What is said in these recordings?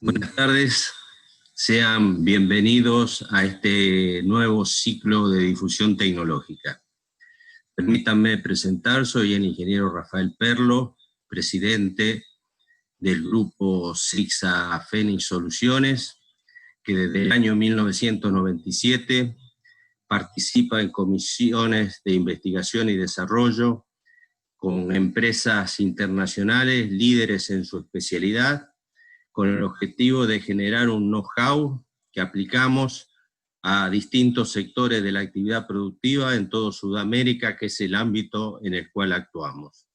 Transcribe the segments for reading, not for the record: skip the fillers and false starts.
Buenas tardes, sean bienvenidos a este nuevo ciclo de difusión tecnológica. Permítanme presentar, soy el ingeniero Rafael Perlo, presidente del grupo SIGSA Fénix Soluciones, que desde el año 1997 participa en comisiones de investigación y desarrollo con empresas internacionales, líderes en su especialidad, con el objetivo de generar un know-how que aplicamos a distintos sectores de la actividad productiva en todo Sudamérica, que es el ámbito en el cual actuamos.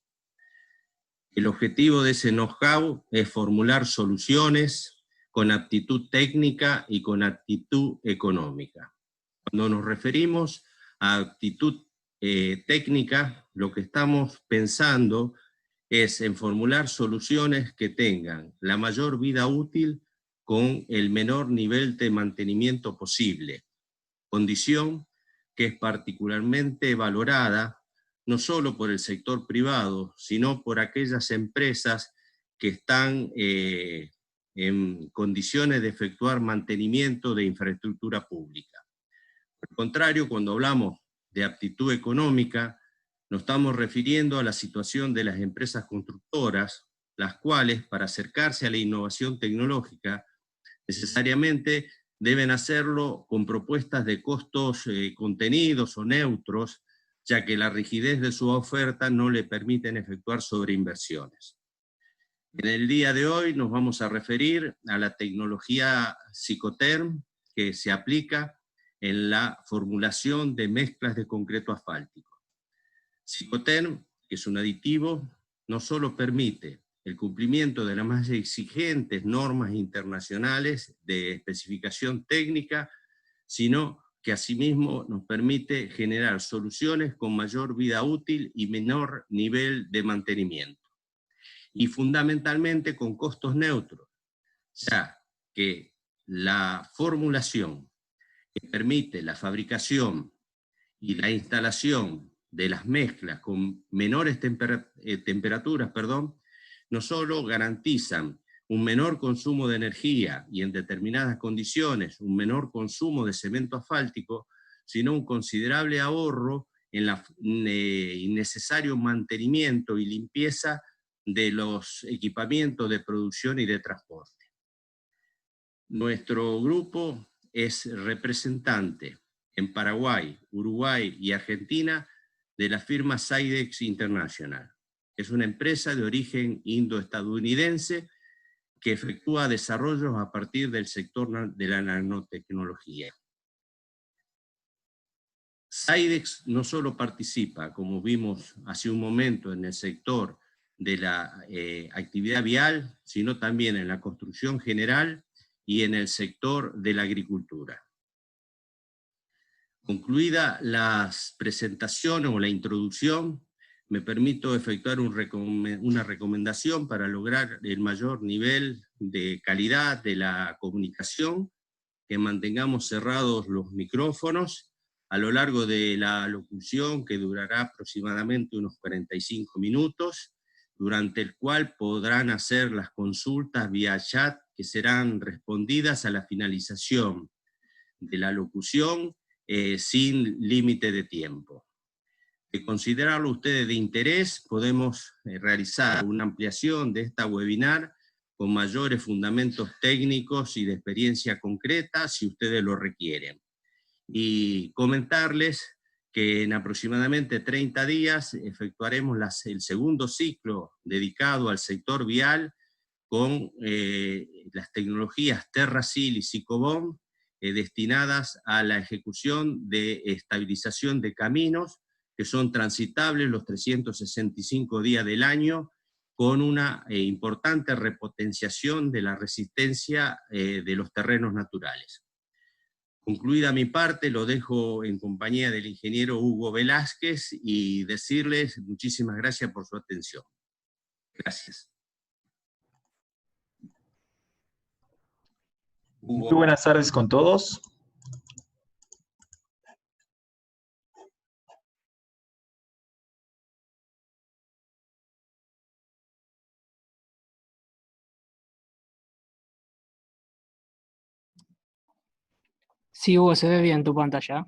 El objetivo de ese know-how es formular soluciones con aptitud técnica y con aptitud económica. Cuando nos referimos a aptitud técnica, lo que estamos pensando es en formular soluciones que tengan la mayor vida útil con el menor nivel de mantenimiento posible, condición que es particularmente valorada no solo por el sector privado, sino por aquellas empresas que están en condiciones de efectuar mantenimiento de infraestructura pública. Al contrario, cuando hablamos de aptitud económica, nos estamos refiriendo a la situación de las empresas constructoras, las cuales, para acercarse a la innovación tecnológica, necesariamente deben hacerlo con propuestas de costos contenidos o neutros, ya que la rigidez de su oferta no le permiten efectuar sobreinversiones. En el día de hoy nos vamos a referir a la tecnología Cicotherm, que se aplica en la formulación de mezclas de concreto asfáltico. Cicotherm, que es un aditivo, no solo permite el cumplimiento de las más exigentes normas internacionales de especificación técnica, sino que asimismo nos permite generar soluciones con mayor vida útil y menor nivel de mantenimiento. Y fundamentalmente con costos neutros, ya que la formulación que permite la fabricación y la instalación de las mezclas con menores temperaturas, no solo garantizan un menor consumo de energía y en determinadas condiciones un menor consumo de cemento asfáltico, sino un considerable ahorro en el innecesario mantenimiento y limpieza de los equipamientos de producción y de transporte. Nuestro grupo es representante en Paraguay, Uruguay y Argentina de la firma Sidex International. Es una empresa de origen indo-estadounidense que efectúa desarrollos a partir del sector de la nanotecnología. Sidex no solo participa, como vimos hace un momento, en el sector de la actividad vial, sino también en la construcción general y en el sector de la agricultura. Concluida las presentaciones o la introducción, me permito efectuar una recomendación para lograr el mayor nivel de calidad de la comunicación, que mantengamos cerrados los micrófonos a lo largo de la locución, que durará aproximadamente unos 45 minutos, durante el cual podrán hacer las consultas vía chat que serán respondidas a la finalización de la locución sin límite de tiempo. De considerarlo ustedes de interés, podemos realizar una ampliación de esta webinar con mayores fundamentos técnicos y de experiencia concreta si ustedes lo requieren. Y comentarles que en aproximadamente 30 días efectuaremos el segundo ciclo dedicado al sector vial con las tecnologías TerraSil y Cicobom destinadas a la ejecución de estabilización de caminos que son transitables los 365 días del año, con una importante repotenciación de la resistencia de los terrenos naturales. Concluida mi parte, lo dejo en compañía del ingeniero Hugo Velázquez y decirles muchísimas gracias por su atención. Gracias. Muy buenas tardes con todos. Sí, Hugo, se ve bien tu pantalla.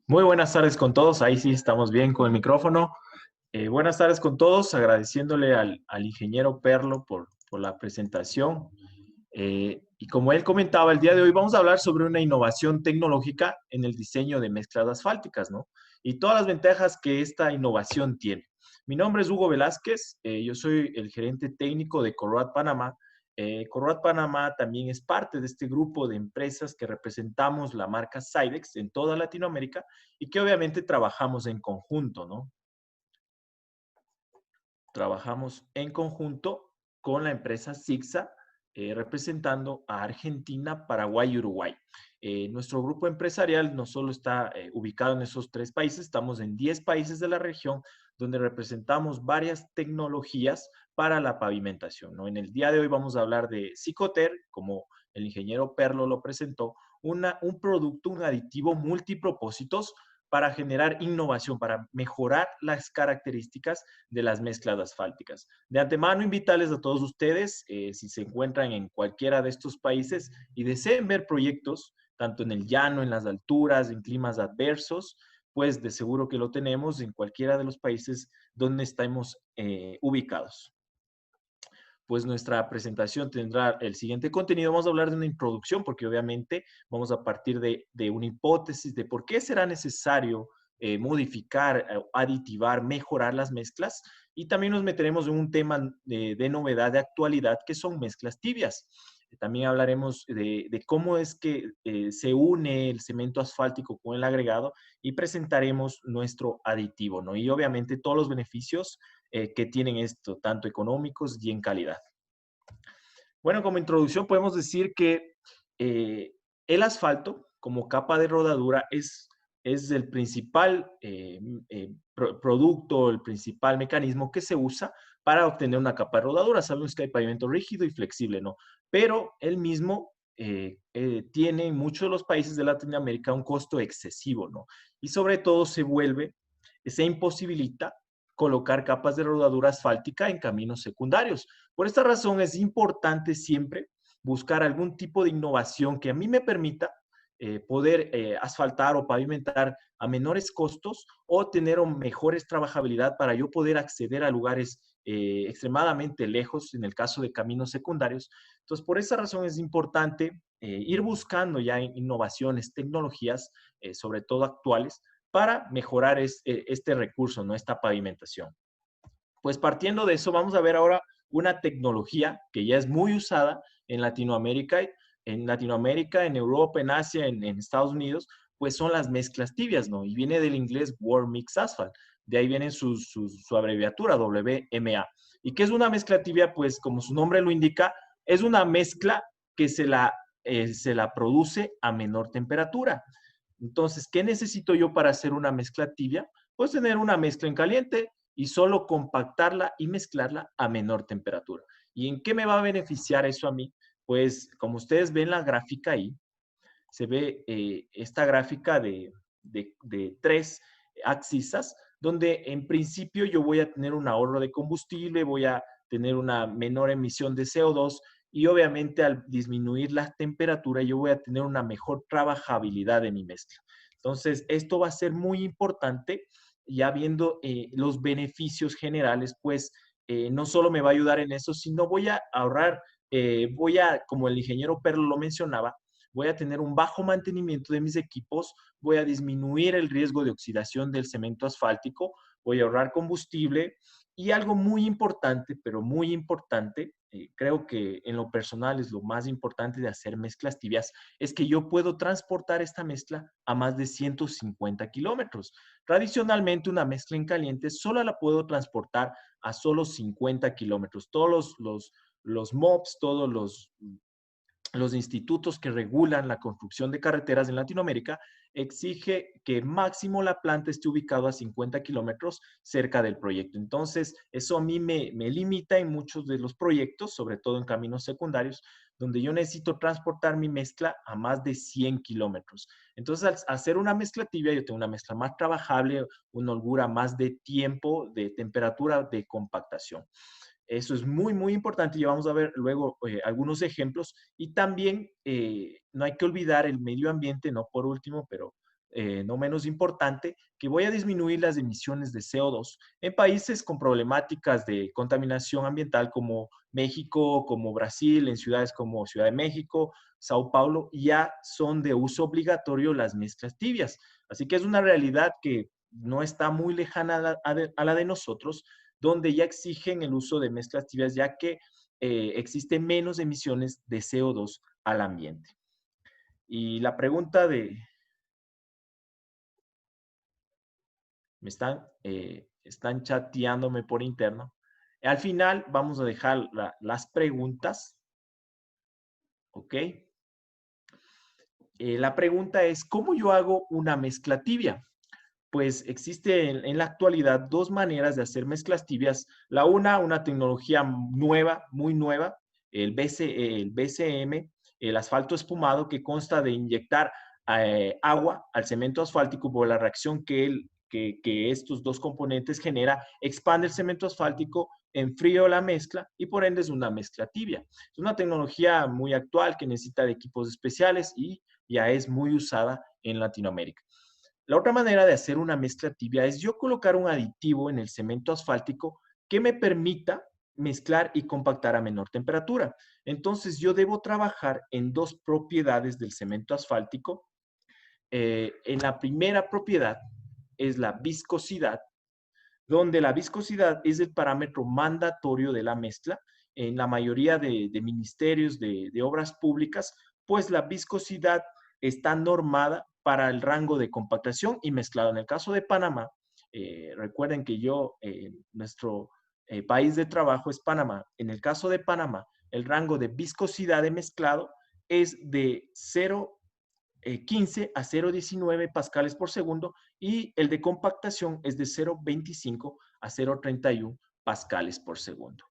Muy buenas tardes con todos. Ahí sí estamos bien con el micrófono. Buenas tardes con todos, agradeciéndole al ingeniero Perlo por la presentación. Y como él comentaba, el día de hoy vamos a hablar sobre una innovación tecnológica en el diseño de mezclas asfálticas, ¿no? Y todas las ventajas que esta innovación tiene. Mi nombre es Hugo Velázquez, yo soy el gerente técnico de Corroad Panamá. Corroad Panamá también es parte de este grupo de empresas que representamos la marca Sidex en toda Latinoamérica y que obviamente trabajamos en conjunto, ¿no? Trabajamos en conjunto con la empresa Sixa, representando a Argentina, Paraguay y Uruguay. Nuestro grupo empresarial no solo está ubicado en esos 3 países, estamos en 10 países de la región donde representamos varias tecnologías para la pavimentación, ¿no? En el día de hoy vamos a hablar de Cicoter, como el ingeniero Perlo lo presentó, un producto, un aditivo multipropósitos para generar innovación, para mejorar las características de las mezclas asfálticas. De antemano, invitarles a todos ustedes, si se encuentran en cualquiera de estos países y deseen ver proyectos, tanto en el llano, en las alturas, en climas adversos, pues de seguro que lo tenemos en cualquiera de los países donde estamos ubicados. Pues nuestra presentación tendrá el siguiente contenido. Vamos a hablar de una introducción, porque obviamente vamos a partir de una hipótesis de por qué será necesario modificar, aditivar, mejorar las mezclas. Y también nos meteremos en un tema de novedad, de actualidad, que son mezclas tibias. También hablaremos de cómo es que se une el cemento asfáltico con el agregado y presentaremos nuestro aditivo, ¿no? Y obviamente todos los beneficios que tienen esto, tanto económicos y en calidad. Bueno, como introducción podemos decir que el asfalto como capa de rodadura es el principal producto, el principal mecanismo que se usa para obtener una capa de rodadura. Sabemos que hay pavimento rígido y flexible, ¿no? Pero el mismo tiene en muchos de los países de Latinoamérica un costo excesivo, ¿no? Y sobre todo se imposibilita colocar capas de rodadura asfáltica en caminos secundarios. Por esta razón es importante siempre buscar algún tipo de innovación que a mí me permita poder asfaltar o pavimentar a menores costos o tener mejores trabajabilidad para yo poder acceder a lugares extremadamente lejos en el caso de caminos secundarios. Entonces, por esa razón es importante ir buscando ya innovaciones, tecnologías, sobre todo actuales, para mejorar este recurso, ¿no? Esta pavimentación. Pues partiendo de eso, vamos a ver ahora una tecnología que ya es muy usada en Latinoamérica, en Europa, en Asia, en Estados Unidos, pues son las mezclas tibias, ¿no? Y viene del inglés Warm Mix Asphalt. De ahí viene su abreviatura, WMA. ¿Y qué es una mezcla tibia? Pues como su nombre lo indica, es una mezcla que se la produce a menor temperatura. Entonces, ¿qué necesito yo para hacer una mezcla tibia? Pues tener una mezcla en caliente y solo compactarla y mezclarla a menor temperatura. ¿Y en qué me va a beneficiar eso a mí? Pues como ustedes ven la gráfica ahí, se ve esta gráfica de 3 axisas, donde en principio yo voy a tener un ahorro de combustible, voy a tener una menor emisión de CO2 y obviamente al disminuir la temperatura yo voy a tener una mejor trabajabilidad de mi mezcla. Entonces, esto va a ser muy importante, ya viendo los beneficios generales, pues no solo me va a ayudar en eso, sino voy a ahorrar, como el ingeniero Perlo lo mencionaba, voy a tener un bajo mantenimiento de mis equipos, voy a disminuir el riesgo de oxidación del cemento asfáltico, voy a ahorrar combustible y algo muy importante, pero muy importante, creo que en lo personal es lo más importante de hacer mezclas tibias, es que yo puedo transportar esta mezcla a más de 150 kilómetros. Tradicionalmente una mezcla en caliente solo la puedo transportar a solo 50 kilómetros. Todos los MOPs, todos los institutos que regulan la construcción de carreteras en Latinoamérica exige que máximo la planta esté ubicada a 50 kilómetros cerca del proyecto. Entonces, eso a mí me limita en muchos de los proyectos, sobre todo en caminos secundarios, donde yo necesito transportar mi mezcla a más de 100 kilómetros. Entonces, al hacer una mezcla tibia, yo tengo una mezcla más trabajable, una holgura más de tiempo, de temperatura, de compactación. Eso es muy, muy importante y vamos a ver luego algunos ejemplos. Y también no hay que olvidar el medio ambiente, no por último, pero no menos importante, que voy a disminuir las emisiones de CO2 en países con problemáticas de contaminación ambiental como México, como Brasil, en ciudades como Ciudad de México, Sao Paulo, ya son de uso obligatorio las mezclas tibias. Así que es una realidad que no está muy lejana a la de nosotros, donde ya exigen el uso de mezclas tibias, ya que existen menos emisiones de CO2 al ambiente. Y la pregunta de... están chateándome por interno. Al final vamos a dejar las preguntas. ¿Ok? La pregunta es, ¿cómo yo hago una mezcla tibia? Pues existe en la actualidad dos maneras de hacer mezclas tibias. Una tecnología nueva, muy nueva, el BCM, el asfalto espumado, que consta de inyectar agua al cemento asfáltico por la reacción que estos dos componentes genera, expande el cemento asfáltico, enfrío la mezcla y por ende es una mezcla tibia. Es una tecnología muy actual que necesita de equipos especiales y ya es muy usada en Latinoamérica. La otra manera de hacer una mezcla tibia es yo colocar un aditivo en el cemento asfáltico que me permita mezclar y compactar a menor temperatura. Entonces yo debo trabajar en dos propiedades del cemento asfáltico. En la primera propiedad es la viscosidad, donde la viscosidad es el parámetro mandatorio de la mezcla. En la mayoría de ministerios de obras públicas, pues la viscosidad está normada para el rango de compactación y mezclado. En el caso de Panamá, recuerden que nuestro país de trabajo es Panamá. En el caso de Panamá, el rango de viscosidad de mezclado es de 0,15 a 0,19 pascales por segundo y el de compactación es de 0,25 a 0,31 pascales por segundo.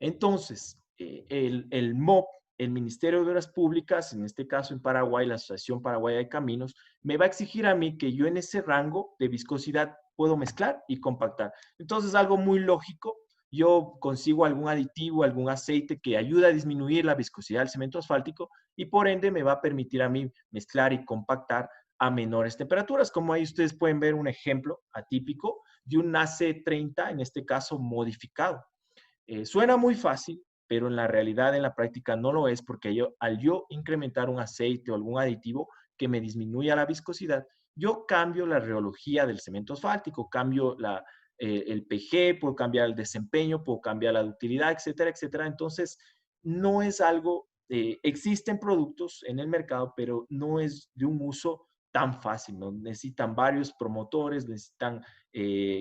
Entonces, el MOP, el Ministerio de Obras Públicas, en este caso en Paraguay, la Asociación Paraguaya de Caminos, me va a exigir a mí que yo en ese rango de viscosidad puedo mezclar y compactar. Entonces, algo muy lógico, yo consigo algún aditivo, algún aceite que ayude a disminuir la viscosidad del cemento asfáltico y por ende me va a permitir a mí mezclar y compactar a menores temperaturas. Como ahí ustedes pueden ver un ejemplo atípico de un AC30, en este caso modificado. Suena muy fácil, pero en la realidad, en la práctica no lo es, porque al yo incrementar un aceite o algún aditivo que me disminuya la viscosidad, yo cambio la rheología del cemento asfáltico, cambio el PG, puedo cambiar el desempeño, puedo cambiar la ductilidad, etcétera, etcétera. Entonces, no es algo, existen productos en el mercado, pero no es de un uso tan fácil, ¿no? Necesitan varios promotores, necesitan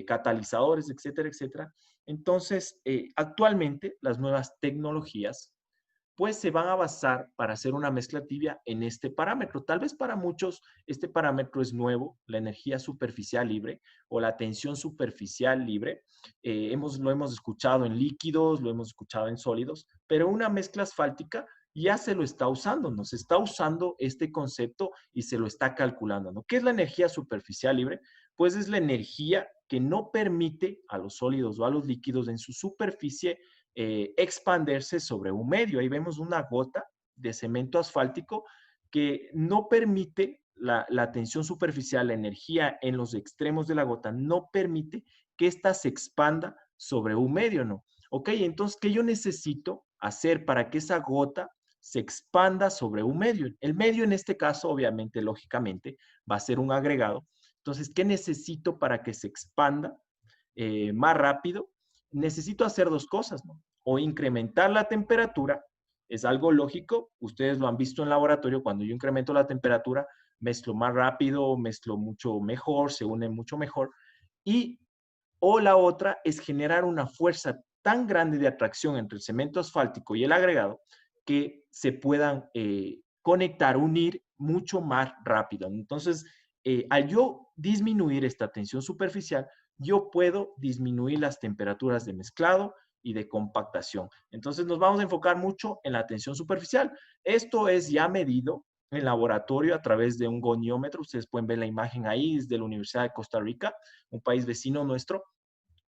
catalizadores, etcétera, etcétera. Entonces, actualmente las nuevas tecnologías pues se van a basar para hacer una mezcla tibia en este parámetro. Tal vez para muchos este parámetro es nuevo, la energía superficial libre o la tensión superficial libre. Lo hemos escuchado en líquidos, lo hemos escuchado en sólidos, pero una mezcla asfáltica ya se lo está usando, ¿no? Se está usando este concepto y se lo está calculando, ¿no? ¿Qué es la energía superficial libre? Pues es la energía que no permite a los sólidos o a los líquidos en su superficie expandirse sobre un medio. Ahí vemos una gota de cemento asfáltico que no permite la tensión superficial, la energía en los extremos de la gota, no permite que ésta se expanda sobre un medio, ¿no? Ok, entonces, ¿qué yo necesito hacer para que esa gota se expanda sobre un medio? El medio en este caso, obviamente, lógicamente, va a ser un agregado. Entonces, ¿qué necesito para que se expanda más rápido? Necesito hacer dos cosas, ¿no? O incrementar la temperatura, es algo lógico, ustedes lo han visto en laboratorio, cuando yo incremento la temperatura, mezclo más rápido, mezclo mucho mejor, se une mucho mejor, o la otra es generar una fuerza tan grande de atracción entre el cemento asfáltico y el agregado, que se puedan conectar, unir mucho más rápido. Entonces, al yo disminuir esta tensión superficial, yo puedo disminuir las temperaturas de mezclado y de compactación. Entonces, nos vamos a enfocar mucho en la tensión superficial. Esto es ya medido en laboratorio a través de un goniómetro. Ustedes pueden ver la imagen ahí, es de la Universidad de Costa Rica, un país vecino nuestro,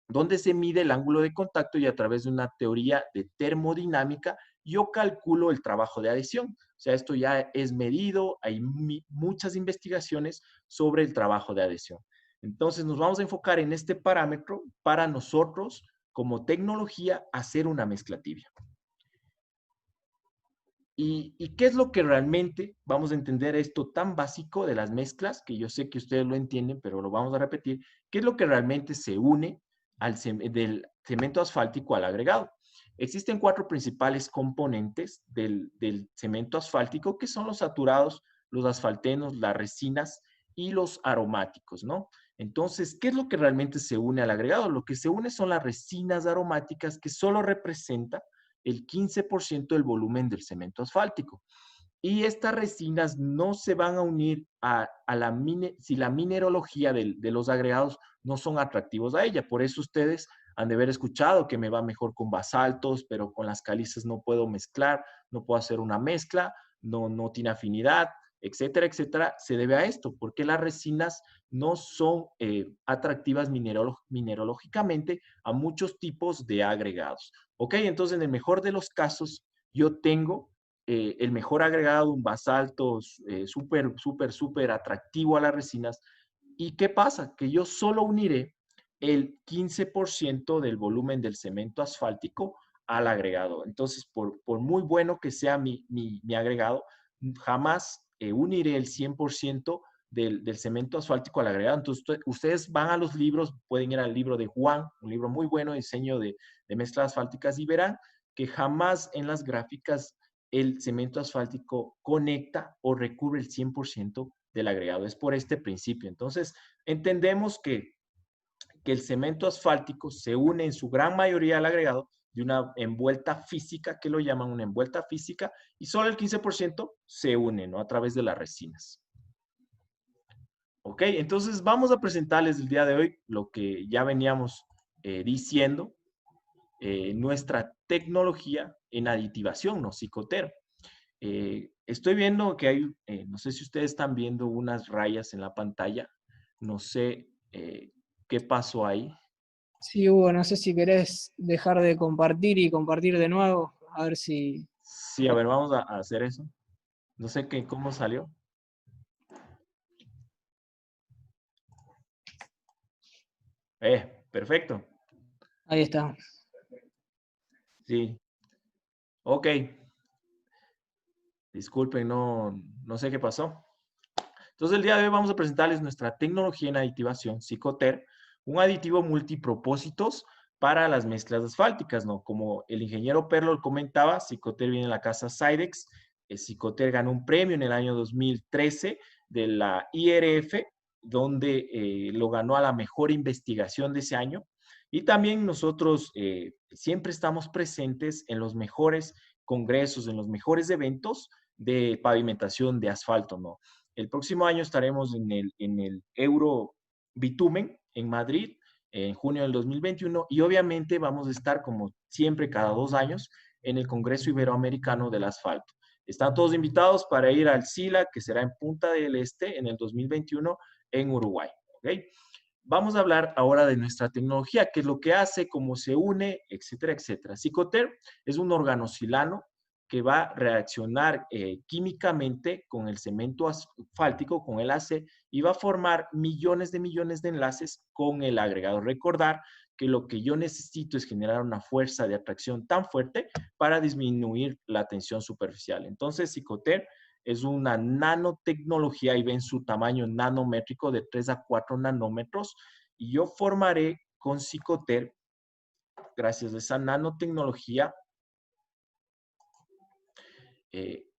donde se mide el ángulo de contacto y a través de una teoría de termodinámica, yo calculo el trabajo de adhesión. O sea, esto ya es medido, hay muchas investigaciones sobre el trabajo de adhesión. Entonces, nos vamos a enfocar en este parámetro para nosotros, como tecnología, hacer una mezcla tibia. ¿Y qué es lo que realmente vamos a entender esto tan básico de las mezclas? Que yo sé que ustedes lo entienden, pero lo vamos a repetir. ¿Qué es lo que realmente se une del cemento asfáltico al agregado? Existen 4 principales componentes del cemento asfáltico, que son los saturados, los asfaltenos, las resinas y los aromáticos, ¿no? Entonces, ¿qué es lo que realmente se une al agregado? Lo que se une son las resinas aromáticas, que solo representa el 15% del volumen del cemento asfáltico. Y estas resinas no se van a unir si la mineralogía de los agregados no son atractivos a ella. Por eso ustedes han de haber escuchado que me va mejor con basaltos, pero con las calizas no puedo mezclar, no puedo hacer una mezcla, no tiene afinidad, etcétera, etcétera. Se debe a esto, porque las resinas no son atractivas mineralógicamente a muchos tipos de agregados. ¿Ok? Entonces, en el mejor de los casos, yo tengo el mejor agregado, un basalto súper atractivo a las resinas. ¿Y qué pasa? Que yo solo uniré el 15% del volumen del cemento asfáltico al agregado. Entonces, por muy bueno que sea mi agregado, jamás uniré el 100% del cemento asfáltico al agregado. Entonces, ustedes van a los libros, pueden ir al libro de Juan, un libro muy bueno, diseño de mezclas asfálticas, y verán que jamás en las gráficas el cemento asfáltico conecta o recubre el 100% del agregado. Es por este principio. Entonces, entendemos que el cemento asfáltico se une en su gran mayoría al agregado de una envuelta física, que lo llaman una envuelta física, y solo el 15% se une, ¿no? A través de las resinas. Ok, entonces vamos a presentarles el día de hoy lo que ya veníamos diciendo, nuestra tecnología en aditivación, ¿no? Cicoter. Estoy viendo que hay, no sé si ustedes están viendo unas rayas en la pantalla, no sé qué pasó ahí. Sí, Hugo, no sé si querés dejar de compartir y compartir de nuevo, a ver si... Sí, a ver, vamos a hacer eso. No sé cómo salió. Perfecto. Ahí está. Sí. Ok. Disculpen, no sé qué pasó. Entonces, el día de hoy vamos a presentarles nuestra tecnología en aditivación, Cicoter, un aditivo multipropósitos para las mezclas asfálticas, ¿no? Como el ingeniero Perlo comentaba, Cicoter viene de la casa Sidex. Cicoter ganó un premio en el año 2013 de la IRF, donde lo ganó a la mejor investigación de ese año. Y también nosotros siempre estamos presentes en los mejores congresos, en los mejores eventos de pavimentación de asfalto, ¿no? El próximo año estaremos en el Euro Bitumen en Madrid, en junio del 2021, y obviamente vamos a estar, como siempre, cada 2 años, en el Congreso Iberoamericano del Asfalto. Están todos invitados para ir al SILA, que será en Punta del Este en el 2021 en Uruguay. ¿Okay? Vamos a hablar ahora de nuestra tecnología, qué es lo que hace, cómo se une, etcétera, etcétera. Cicoter es un organosilano que va a reaccionar químicamente con el cemento asfáltico, con el AC, y va a formar millones de enlaces con el agregado. Recordar que lo que yo necesito es generar una fuerza de atracción tan fuerte para disminuir la tensión superficial. Entonces, Cicoter es una nanotecnología y ven su tamaño nanométrico de 3 a 4 nanómetros, y yo formaré con Cicoter, gracias a esa nanotecnología,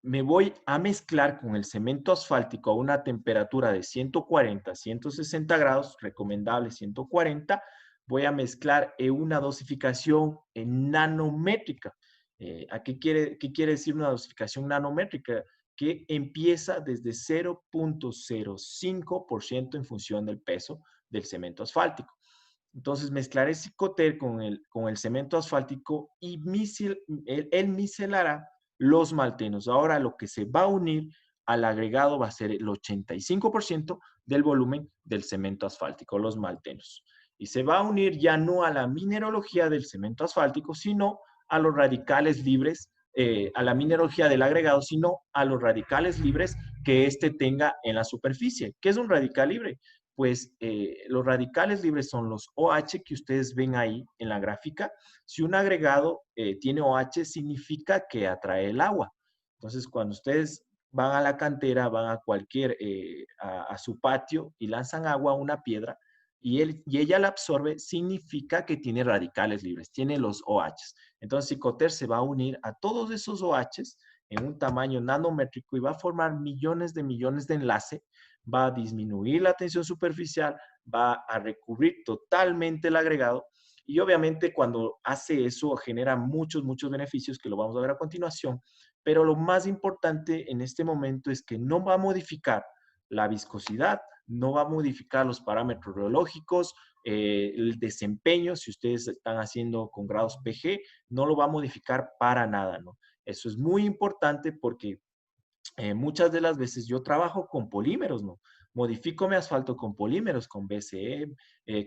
me voy a mezclar con el cemento asfáltico a una temperatura de 140, 160 grados, recomendable 140. Voy a mezclar en una dosificación nanométrica. ¿Qué quiere decir una dosificación nanométrica? Que empieza desde 0.05% en función del peso del cemento asfáltico. Entonces, mezclaré Cicoter con el cemento asfáltico y él micelará los maltenos. Ahora lo que se va a unir al agregado va a ser el 85% del volumen del cemento asfáltico, los maltenos. Y se va a unir ya no a la mineralogía del cemento asfáltico, sino a los radicales libres, a la mineralogía del agregado, sino a los radicales libres que éste tenga en la superficie. ¿Qué es un radical libre? Pues los radicales libres son los OH que ustedes ven ahí en la gráfica. Si un agregado tiene OH, significa que atrae el agua. Entonces, cuando ustedes van a la cantera, van a a su patio y lanzan agua a una piedra y ella la absorbe, significa que tiene radicales libres, tiene los OHs. Entonces, Cicoter se va a unir a todos esos OHs en un tamaño nanométrico y va a formar millones de enlaces, va a disminuir la tensión superficial, va a recubrir totalmente el agregado y obviamente cuando hace eso genera muchos beneficios que lo vamos a ver a continuación, pero lo más importante en este momento es que no va a modificar la viscosidad, no va a modificar los parámetros rheológicos, el desempeño, si ustedes están haciendo con grados PG, no lo va a modificar para nada, ¿no? Eso es muy importante porque muchas de las veces yo trabajo con polímeros, ¿no? Modifico mi asfalto con polímeros, con BCE,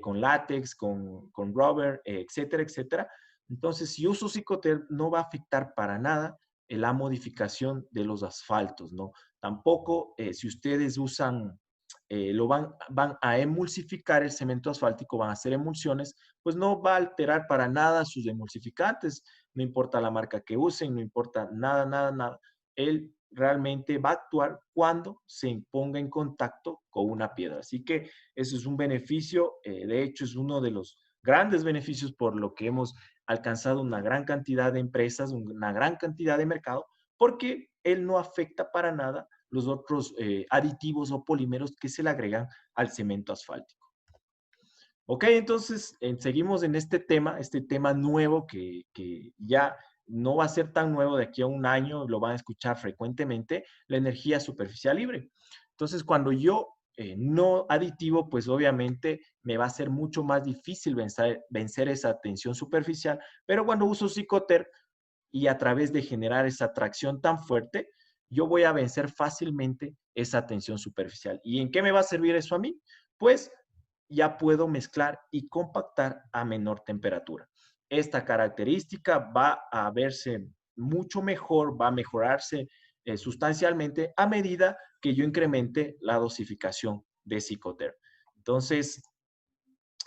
con látex, con rubber, etcétera, etcétera. Entonces, si uso Cicoter, no va a afectar para nada la modificación de los asfaltos, ¿no? Tampoco, si ustedes usan, van a emulsificar el cemento asfáltico, van a hacer emulsiones, pues no va a alterar para nada sus emulsificantes, no importa la marca que usen, no importa nada. Él realmente va a actuar cuando se ponga en contacto con una piedra. Así que eso es un beneficio, de hecho es uno de los grandes beneficios por lo que hemos alcanzado una gran cantidad de empresas, una gran cantidad de mercado, porque él no afecta para nada los otros aditivos o polímeros que se le agregan al cemento asfáltico. Ok, entonces seguimos en este tema nuevo que ya no va a ser tan nuevo de aquí a un año, lo van a escuchar frecuentemente, la energía superficial libre. Entonces, cuando yo no aditivo, pues obviamente me va a ser mucho más difícil vencer esa tensión superficial, pero cuando uso Cicoter y a través de generar esa tracción tan fuerte, yo voy a vencer fácilmente esa tensión superficial. ¿Y en qué me va a servir eso a mí? Pues ya puedo mezclar y compactar a menor temperatura. Esta característica va a verse mucho mejor, va a mejorarse sustancialmente a medida que yo incremente la dosificación de Cicoter. Entonces,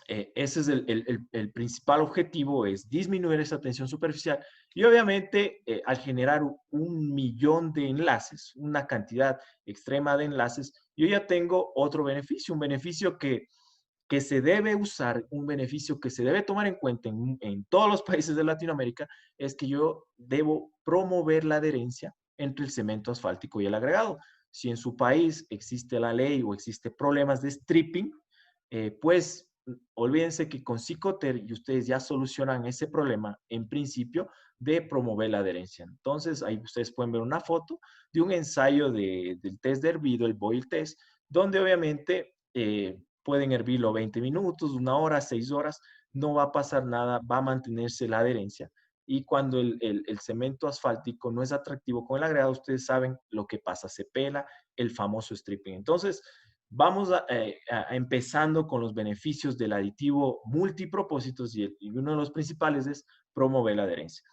ese es el principal objetivo, es disminuir esa tensión superficial y obviamente al generar 1.000.000 de enlaces, una cantidad extrema de enlaces, yo ya tengo otro beneficio, un beneficio que se debe usar, un beneficio que se debe tomar en cuenta en todos los países de Latinoamérica, es que yo debo promover la adherencia entre el cemento asfáltico y el agregado. Si en su país existe la ley o existe problemas de stripping, pues olvídense que con Cicoter y ustedes ya solucionan ese problema en principio de promover la adherencia. Entonces, ahí ustedes pueden ver una foto de un ensayo del test de hervido, el boil test, donde obviamente pueden hervirlo 20 minutos, 1 hora, 6 horas, no va a pasar nada, va a mantenerse la adherencia. Y cuando el cemento asfáltico no es atractivo con el agregado, ustedes saben lo que pasa, se pela el famoso stripping. Entonces, vamos empezando con los beneficios del aditivo multipropósitos y uno de los principales es promover la adherencia.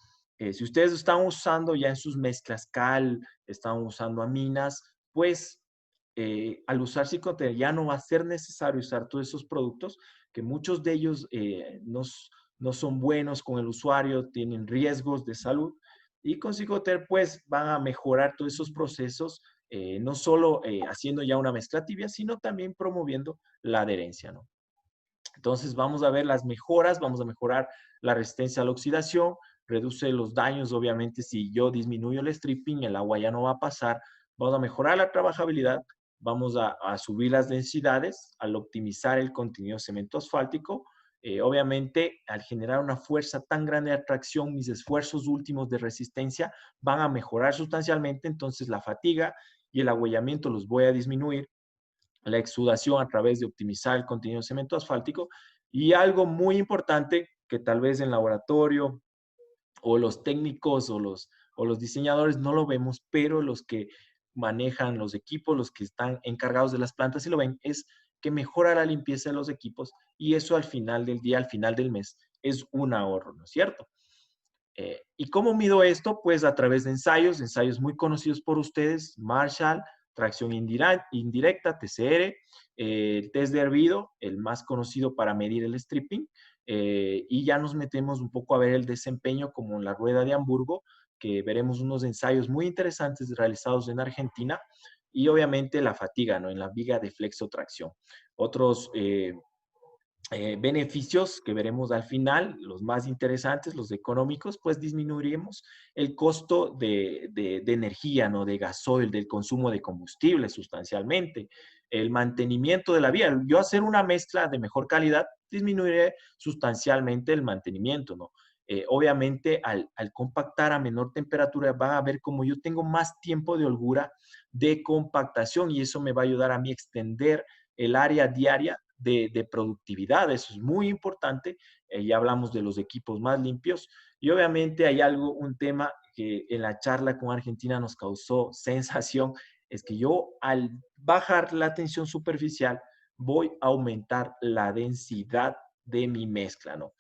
Si ustedes están usando ya en sus mezclas cal, están usando aminas, pues al usar Cicoter ya no va a ser necesario usar todos esos productos, que muchos de ellos no son buenos con el usuario, tienen riesgos de salud. Y con Cicoter pues van a mejorar todos esos procesos, no solo haciendo ya una mezcla tibia, sino también promoviendo la adherencia, ¿no? Entonces vamos a ver las mejoras, vamos a mejorar la resistencia a la oxidación, reduce los daños, obviamente si yo disminuyo el stripping, el agua ya no va a pasar, vamos a mejorar la trabajabilidad, vamos a subir las densidades al optimizar el contenido de cemento asfáltico Obviamente, al generar una fuerza tan grande de atracción, mis esfuerzos últimos de resistencia van a mejorar sustancialmente, entonces la fatiga y el agüellamiento los voy a disminuir, la exudación a través de optimizar el contenido de cemento asfáltico, y algo muy importante que tal vez en laboratorio o los técnicos o los diseñadores no lo vemos, pero los que manejan los equipos, los que están encargados de las plantas sí lo ven, es que mejora la limpieza de los equipos, y eso al final del día, al final del mes, es un ahorro, ¿no es cierto? ¿Y cómo mido esto? Pues a través de ensayos muy conocidos por ustedes, Marshall, tracción indirecta, TCR, el test de hervido, el más conocido para medir el stripping, y ya nos metemos un poco a ver el desempeño como en la rueda de Hamburgo, que veremos unos ensayos muy interesantes realizados en Argentina, y obviamente la fatiga, ¿no? En la viga de flexotracción. Otros beneficios que veremos al final, los más interesantes, los económicos, pues disminuiremos el costo de energía, ¿no? De gasoil, del consumo de combustible sustancialmente, el mantenimiento de la vía. Yo hacer una mezcla de mejor calidad disminuiré sustancialmente el mantenimiento, ¿no? Obviamente, al compactar a menor temperatura, van a ver como yo tengo más tiempo de holgura de compactación, y eso me va a ayudar a mí a extender el área diaria de productividad. Eso es muy importante. Ya hablamos de los equipos más limpios, y obviamente hay un tema que en la charla con Argentina nos causó sensación, es que yo al bajar la tensión superficial voy a aumentar la densidad de mi mezcla, ¿no?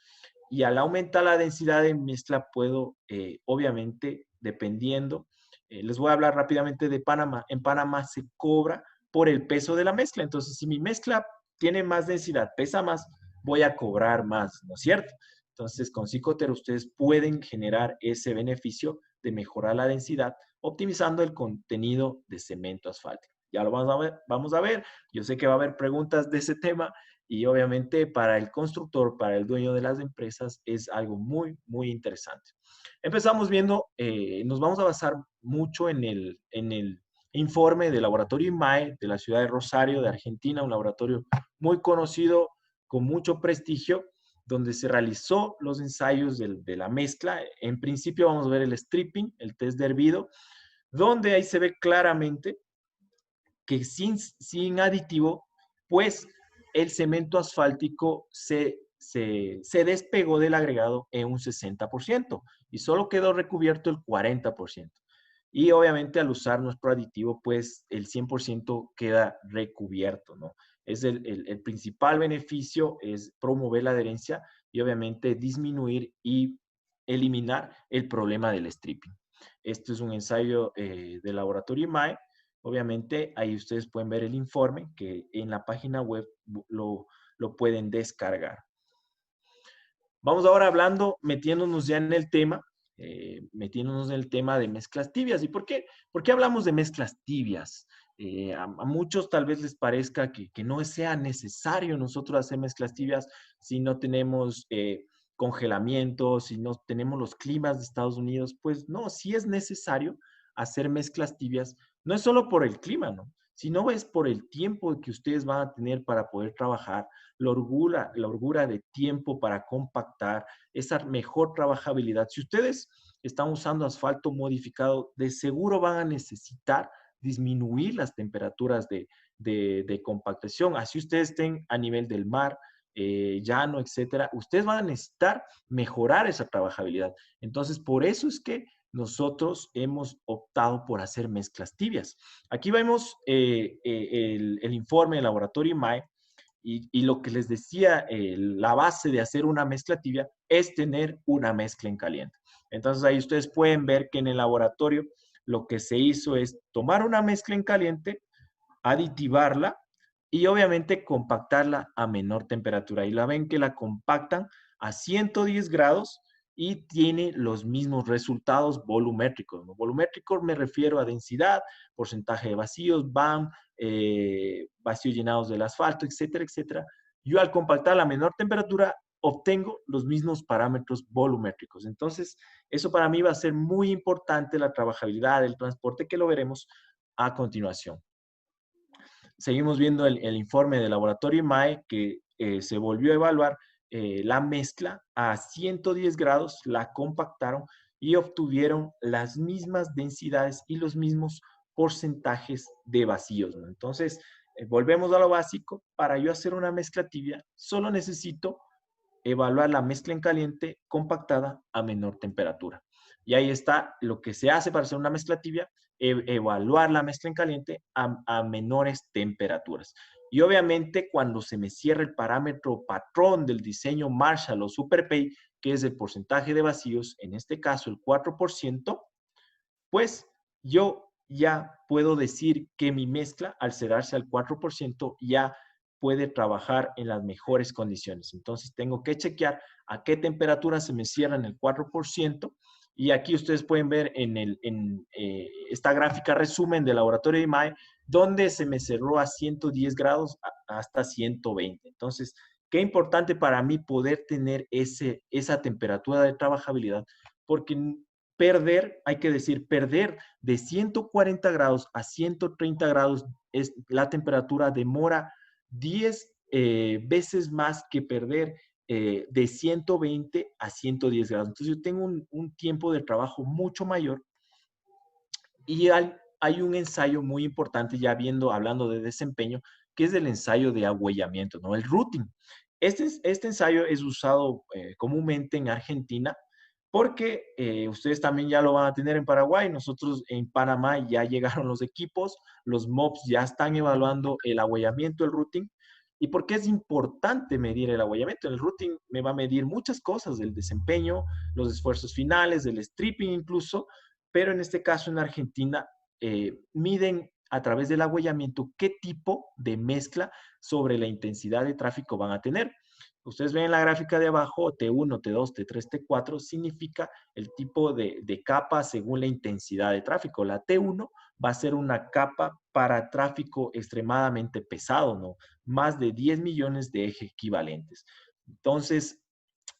Y al aumentar la densidad de mezcla puedo, obviamente, dependiendo, les voy a hablar rápidamente de Panamá. En Panamá se cobra por el peso de la mezcla. Entonces, si mi mezcla tiene más densidad, pesa más, voy a cobrar más, ¿no es cierto? Entonces, con Cicoter ustedes pueden generar ese beneficio de mejorar la densidad, optimizando el contenido de cemento asfáltico. Ya lo vamos a ver. Yo sé que va a haber preguntas de ese tema, y obviamente para el constructor, para el dueño de las empresas, es algo muy, muy interesante. Empezamos viendo, nos vamos a basar mucho en el informe del laboratorio IMAE de la ciudad de Rosario, de Argentina, un laboratorio muy conocido, con mucho prestigio, donde se realizó los ensayos de la mezcla. En principio vamos a ver el stripping, el test de hervido, donde ahí se ve claramente que sin aditivo, pues el cemento asfáltico se despegó del agregado en un 60% y solo quedó recubierto el 40%. Y obviamente al usar nuestro aditivo, pues el 100% queda recubierto, ¿no? Es el principal beneficio es promover la adherencia y obviamente disminuir y eliminar el problema del stripping. Este es un ensayo de laboratorio IMAE. Obviamente ahí ustedes pueden ver el informe que en la página web lo pueden descargar. Vamos ahora hablando, metiéndonos ya en el tema, metiéndonos en el tema de mezclas tibias. ¿Y por qué? ¿Por qué hablamos de mezclas tibias? A muchos tal vez les parezca que no sea necesario nosotros hacer mezclas tibias si no tenemos congelamiento, si no tenemos los climas de Estados Unidos. Pues no, sí es necesario hacer mezclas tibias, no es solo por el clima, ¿no? Sino es por el tiempo que ustedes van a tener para poder trabajar, la holgura de tiempo para compactar, esa mejor trabajabilidad. Si ustedes están usando asfalto modificado, de seguro van a necesitar disminuir las temperaturas de compactación. Así ustedes estén a nivel del mar, llano, etcétera, ustedes van a necesitar mejorar esa trabajabilidad. Entonces, por eso es que nosotros hemos optado por hacer mezclas tibias. Aquí vemos el informe del laboratorio IMAE, y lo que les decía, la base de hacer una mezcla tibia es tener una mezcla en caliente. Entonces ahí ustedes pueden ver que en el laboratorio lo que se hizo es tomar una mezcla en caliente, aditivarla y obviamente compactarla a menor temperatura. Y la ven que la compactan a 110 grados y tiene los mismos resultados volumétricos, ¿no? Volumétricos me refiero a densidad, porcentaje de vacíos, BAM, vacíos llenados del asfalto, etcétera, etcétera. Yo al compactar a la menor temperatura obtengo los mismos parámetros volumétricos. Entonces, eso para mí va a ser muy importante, la trabajabilidad, el transporte, que lo veremos a continuación. Seguimos viendo el informe del laboratorio IMAE que se volvió a evaluar la mezcla a 110 grados, la compactaron y obtuvieron las mismas densidades y los mismos porcentajes de vacíos, ¿no? Entonces, volvemos a lo básico. Para yo hacer una mezcla tibia, solo necesito evaluar la mezcla en caliente compactada a menor temperatura. Y ahí está lo que se hace para hacer una mezcla tibia, evaluar la mezcla en caliente a menores temperaturas. Y obviamente cuando se me cierra el parámetro patrón del diseño Marshall o SuperPay, que es el porcentaje de vacíos, en este caso el 4%, pues yo ya puedo decir que mi mezcla, al cerrarse al 4%, ya puede trabajar en las mejores condiciones. Entonces tengo que chequear a qué temperatura se me cierra en el 4%. Y aquí ustedes pueden ver en esta gráfica resumen del laboratorio de IMAE, donde se me cerró a 110 grados hasta 120. Entonces, qué importante para mí poder tener esa temperatura de trabajabilidad, porque perder, hay que decir, perder de 140 grados a 130 grados, es, la temperatura demora 10 veces más que perder de 120 a 110 grados. Entonces yo tengo un tiempo de trabajo mucho mayor y hay un ensayo muy importante, ya hablando de desempeño, que es el ensayo de agüellamiento, ¿no? El routing. Este ensayo es usado comúnmente en Argentina porque ustedes también ya lo van a tener en Paraguay. Nosotros en Panamá ya llegaron los equipos, los MOPS ya están evaluando el agüellamiento, el routing. ¿Y por qué es importante medir el agüellamiento? El routing me va a medir muchas cosas, del desempeño, los esfuerzos finales, del stripping incluso, pero en este caso en Argentina miden a través del agüellamiento qué tipo de mezcla sobre la intensidad de tráfico van a tener. Ustedes ven en la gráfica de abajo, T1, T2, T3, T4, significa el tipo de capa según la intensidad de tráfico. La T1 va a ser una capa para tráfico extremadamente pesado, ¿no? Más de 10 millones de ejes equivalentes. Entonces,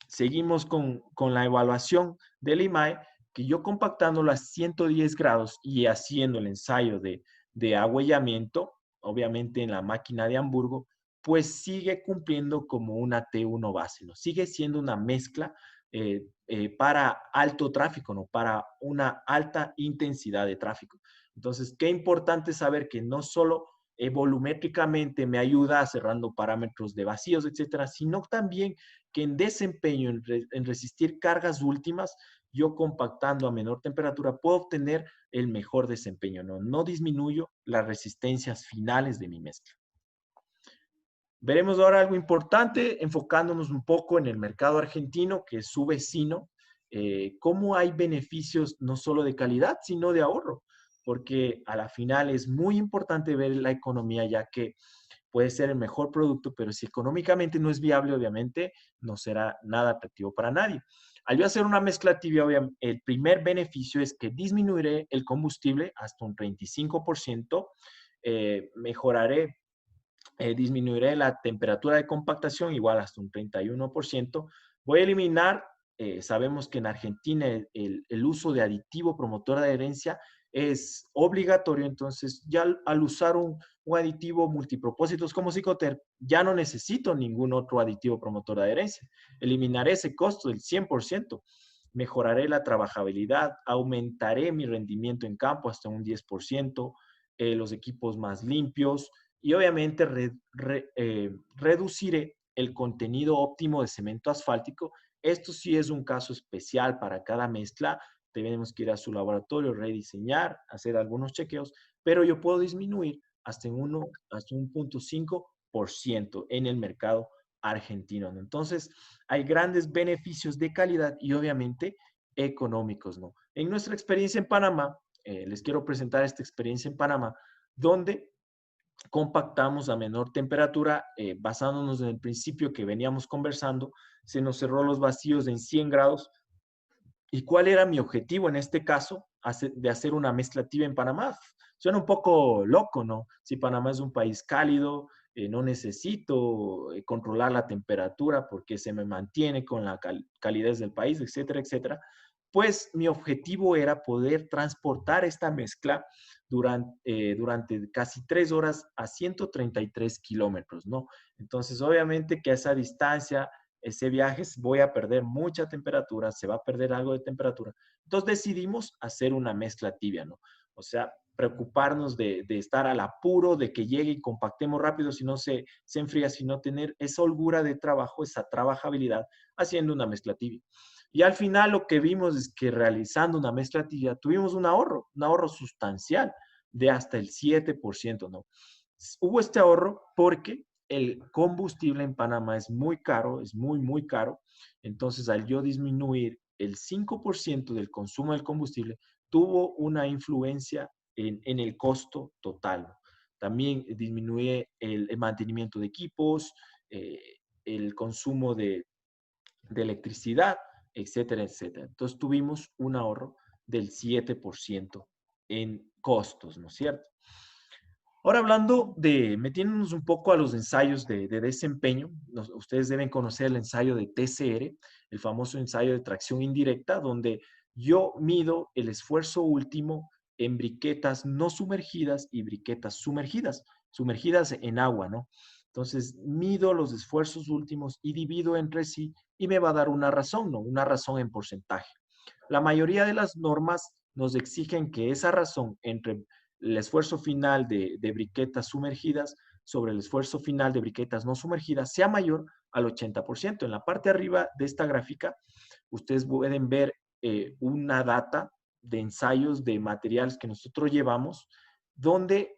seguimos con la evaluación del IMAE, que yo compactándolo a 110 grados y haciendo el ensayo de agüellamiento, obviamente en la máquina de Hamburgo, pues sigue cumpliendo como una T1 base, ¿no? Sigue siendo una mezcla para alto tráfico, ¿no? Para una alta intensidad de tráfico. Entonces, qué importante saber que no solo volumétricamente me ayuda cerrando parámetros de vacíos, etcétera, sino también que en desempeño, en resistir cargas últimas, yo compactando a menor temperatura puedo obtener el mejor desempeño, ¿no? No disminuyo las resistencias finales de mi mezcla. Veremos ahora algo importante, enfocándonos un poco en el mercado argentino, que es su vecino, cómo hay beneficios no solo de calidad, sino de ahorro, porque a la final es muy importante ver la economía, ya que puede ser el mejor producto, pero si económicamente no es viable, obviamente no será nada atractivo para nadie. Al yo hacer una mezcla tibia, el primer beneficio es que disminuiré el combustible hasta un 35%, disminuiré la temperatura de compactación igual hasta un 31%. Voy a eliminar, sabemos que en Argentina el uso de aditivo promotor de adherencia es obligatorio, entonces ya al usar un aditivo multipropósitos como Cicoter, ya no necesito ningún otro aditivo promotor de adherencia. Eliminaré ese costo del 100%. Mejoraré la trabajabilidad, aumentaré mi rendimiento en campo hasta un 10%, los equipos más limpios, y obviamente reduciré el contenido óptimo de cemento asfáltico. Esto sí es un caso especial para cada mezcla. Tenemos que ir a su laboratorio, rediseñar, hacer algunos chequeos, pero yo puedo disminuir hasta un 1.5% en el mercado argentino, ¿no? Entonces, hay grandes beneficios de calidad y obviamente económicos, ¿no? En nuestra experiencia en Panamá, les quiero presentar esta experiencia en Panamá, donde compactamos a menor temperatura, basándonos en el principio que veníamos conversando, se nos cerró los vacíos en 100 grados. ¿Y cuál era mi objetivo en este caso? De hacer una mezcla tibia en Panamá. Suena un poco loco, ¿no? Si Panamá es un país cálido, no necesito controlar la temperatura porque se me mantiene con la calidez del país, etcétera, etcétera. Pues mi objetivo era poder transportar esta mezcla durante casi 3 horas a 133 kilómetros, ¿no? Entonces, obviamente que a esa distancia ese viaje voy a perder mucha temperatura, se va a perder algo de temperatura. Entonces decidimos hacer una mezcla tibia, ¿no? O sea, preocuparnos de estar al apuro, de que llegue y compactemos rápido, si no se enfría, sino tener esa holgura de trabajo, esa trabajabilidad, haciendo una mezcla tibia. Y al final lo que vimos es que realizando una mezcla tibia tuvimos un ahorro sustancial de hasta el 7%, ¿no? Hubo este ahorro porque el combustible en Panamá es muy caro, es muy, muy caro. Entonces, al yo disminuir el 5% del consumo del combustible, tuvo una influencia en el costo total. También disminuye el mantenimiento de equipos, eh, el consumo de electricidad, etcétera, etcétera. Entonces tuvimos un ahorro del 7% en costos, ¿no es cierto? Ahora hablando metiéndonos un poco a los ensayos de desempeño, ustedes deben conocer el ensayo de TCR, el famoso ensayo de tracción indirecta, donde yo mido el esfuerzo último en briquetas no sumergidas y briquetas sumergidas en agua, ¿no? Entonces, mido los esfuerzos últimos y divido entre sí y me va a dar una razón, ¿no? Una razón en porcentaje. La mayoría de las normas nos exigen que esa razón entre el esfuerzo final de briquetas sumergidas sobre el esfuerzo final de briquetas no sumergidas sea mayor al 80%. En la parte de arriba de esta gráfica, ustedes pueden ver una data de ensayos de materiales que nosotros llevamos, donde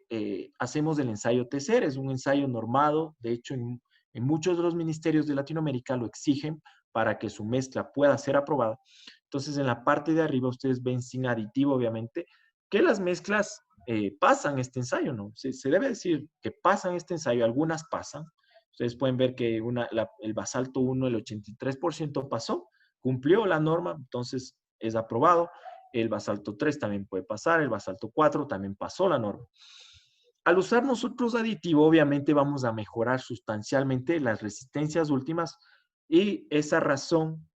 hacemos el ensayo TCR. Es un ensayo normado, de hecho en muchos de los ministerios de Latinoamérica lo exigen para que su mezcla pueda ser aprobada. Entonces, en la parte de arriba ustedes ven sin aditivo, obviamente, que las mezclas pasan este ensayo, ¿no? Se debe decir que pasan este ensayo, algunas pasan. Ustedes pueden ver que el basalto 1, el 83% pasó, cumplió la norma, entonces es aprobado. El basalto 3 también puede pasar, el basalto 4 también pasó la norma. Al usar nosotros aditivo, obviamente vamos a mejorar sustancialmente las resistencias últimas y esa razón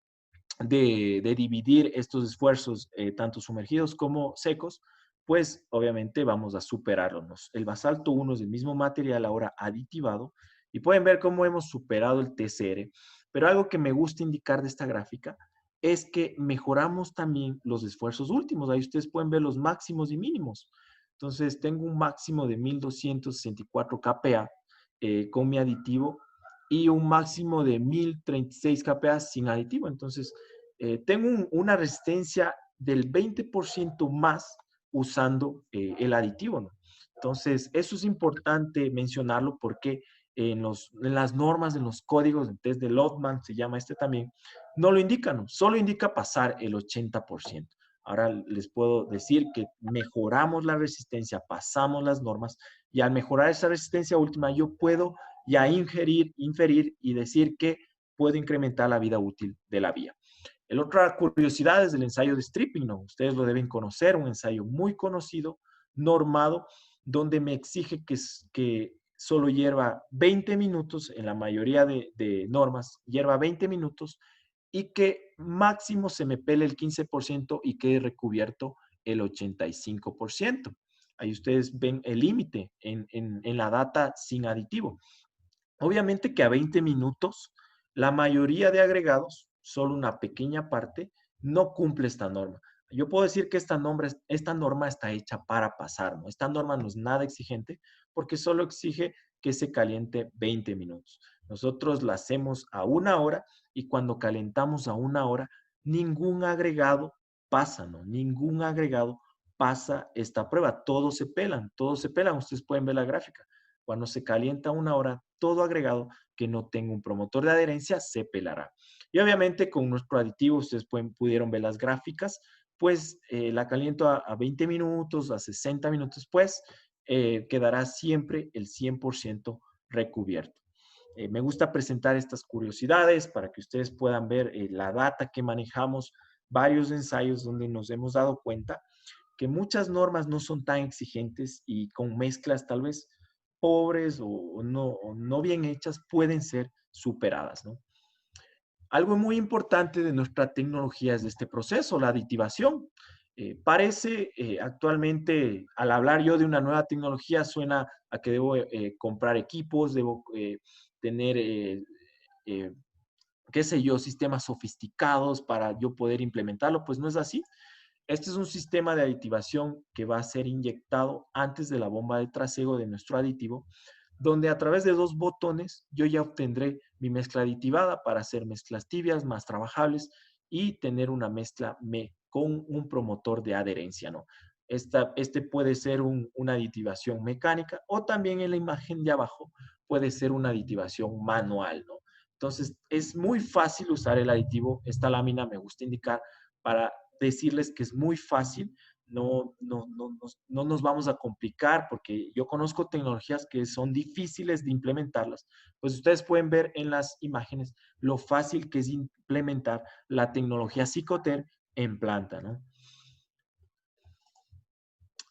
de dividir estos esfuerzos, tanto sumergidos como secos, pues obviamente vamos a superarlos. El basalto 1 es el mismo material ahora aditivado y pueden ver cómo hemos superado el TCR, pero algo que me gusta indicar de esta gráfica es que mejoramos también los esfuerzos últimos. Ahí ustedes pueden ver los máximos y mínimos. Entonces tengo un máximo de 1264 kPa con mi aditivo y un máximo de 1036 kPa sin aditivo. Entonces, tengo una resistencia del 20% más usando el aditivo, ¿no? Entonces, eso es importante mencionarlo porque en las normas, en los códigos, en test de Lotman, se llama este también, no lo indican, ¿no? Solo indica pasar el 80%. Ahora les puedo decir que mejoramos la resistencia, pasamos las normas y al mejorar esa resistencia última yo puedo ya inferir y decir que puedo incrementar la vida útil de la vía. El otra curiosidad es el ensayo de stripping, ¿no? Ustedes lo deben conocer, un ensayo muy conocido, normado, donde me exige que solo hierva 20 minutos, en la mayoría de normas, hierva 20 minutos y que máximo se me pele el 15% y quede recubierto el 85%. Ahí ustedes ven el límite en la data sin aditivo. Obviamente que a 20 minutos, la mayoría de agregados, solo una pequeña parte, no cumple esta norma. Yo puedo decir que esta norma está hecha para pasar, ¿no? Esta norma no es nada exigente porque solo exige que se caliente 20 minutos. Nosotros la hacemos a 1 hora y cuando calentamos a 1 hora, ningún agregado pasa, ¿no? Ningún agregado pasa esta prueba. Todos se pelan, todos se pelan. Ustedes pueden ver la gráfica. Cuando se calienta 1 hora, todo agregado que no tenga un promotor de adherencia se pelará. Y obviamente con nuestro aditivo, ustedes pudieron ver las gráficas, pues la caliento a 20 minutos, a 60 minutos, pues quedará siempre el 100% recubierto. Me gusta presentar estas curiosidades para que ustedes puedan ver la data que manejamos, varios ensayos donde nos hemos dado cuenta que muchas normas no son tan exigentes y con mezclas tal vez pobres o no bien hechas pueden ser superadas, ¿no? Algo muy importante de nuestra tecnología es este proceso, la aditivación. Parece actualmente, al hablar yo de una nueva tecnología, suena a que debo comprar equipos, debo tener qué sé yo, sistemas sofisticados para yo poder implementarlo. Pues no es así. Este es un sistema de aditivación que va a ser inyectado antes de la bomba de trasego de nuestro aditivo, donde a través de 2 botones yo ya obtendré mi mezcla aditivada para hacer mezclas tibias, más trabajables y tener una mezcla con un promotor de adherencia, ¿no? Este puede ser una aditivación mecánica o también en la imagen de abajo puede ser una aditivación manual, ¿no? Entonces, es muy fácil usar el aditivo. Esta lámina me gusta indicar para decirles que es muy fácil. No nos vamos a complicar porque yo conozco tecnologías que son difíciles de implementarlas. Pues ustedes pueden ver en las imágenes lo fácil que es implementar la tecnología Cicoter en planta, ¿no?